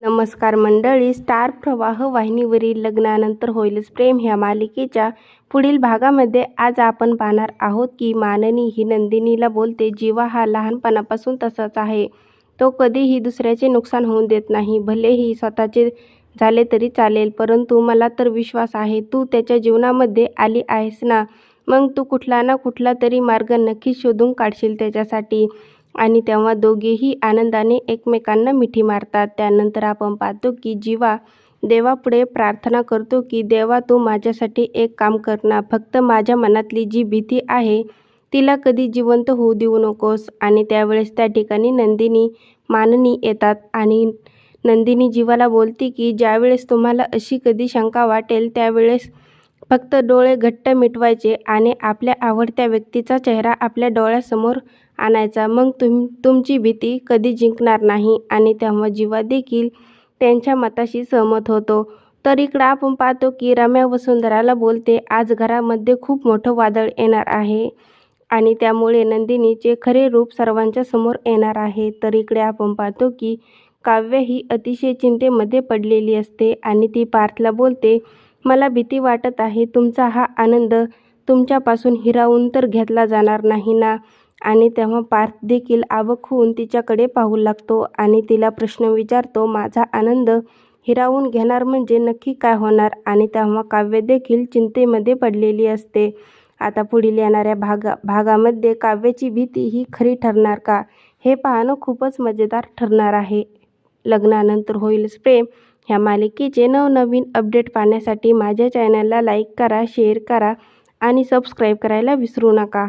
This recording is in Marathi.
नमस्कार मंडळी, स्टार प्रवाह वाहिनीवरील लग्नानंतर होईलच प्रेम ह्या मालिकेच्या पुढील भागामध्ये आज आपण पाहणार आहोत की माननी ही नंदिनीला बोलते, जीवा हा लहानपणापासून तसाच आहे. तो कधीही दुसऱ्याचे नुकसान होऊन देत नाही. भलेही स्वतःचे झाले तरी चालेल, परंतु मला तर विश्वास आहे तू त्याच्या जीवनामध्ये आली आहेस ना, मग तू कुठला ना कुठला तरी मार्ग नक्कीच शोधून काढशील त्याच्यासाठी. आणि तेव्हा दोघेही आनंदाने एकमेकांना मिठी मारतात. त्यानंतर आपण पाहतो की जीवा देवापुढे प्रार्थना करतो की देवा, तू माझ्यासाठी एक काम कर ना, फक्त माझ्या मनातली जी भीती आहे तिला कधी जिवंत होऊ देऊ नकोस. आणि त्यावेळेस त्या ठिकाणी नंदिनी माननी येतात आणि नंदिनी जीवाला बोलते की ज्यावेळेस तुम्हाला अशी कधी शंका वाटेल त्यावेळेस फक्त डोळे घट्ट मिटवायचे आणि आपल्या आवडत्या व्यक्तीचा चेहरा आपल्या डोळ्यासमोर आणायचा, मग तुमची भीती कधी जिंकणार नाही. आणि तेव्हा जीवा देखील त्यांच्या मताशी सहमत होतो. तर इकडं आपण पाहतो की रम्या वसुंधराला बोलते, आज घरामध्ये खूप मोठं वादळ येणार आहे आणि त्यामुळे नंदिनीचे खरे रूप सर्वांच्या समोर येणार आहे. तर इकडे आपण पाहतो की काव्य ही अतिशय चिंतेमध्ये पडलेली असते आणि ती पार्थला बोलते, मला भीती वाटत आहे, तुमचा हा आनंद तुमच्यापासून हिरावून तर घेतला जाणार नाही ना. आणि तेव्हा पार्थ देखील अवाक होऊन तिच्याकडे पाहू लागतो आणि तिला प्रश्न विचारतो, माझा आनंद हिरावून घेणार म्हणजे नक्की काय होणार. आणि तेव्हा काव्य देखील चिंतेमध्ये पडलेली असते. आता पुढील येणाऱ्या भागामध्ये काव्याची भीती ही खरी ठरणार का, हे पाहणं खूपच मजेदार ठरणार आहे. लग्नानंतर होईलच प्रेम ह्या मालिकेचे नवनवीन अपडेट पाहण्यासाठी माझ्या चॅनलला लाईक करा, शेअर करा आणि सबस्क्राईब करायला विसरू नका.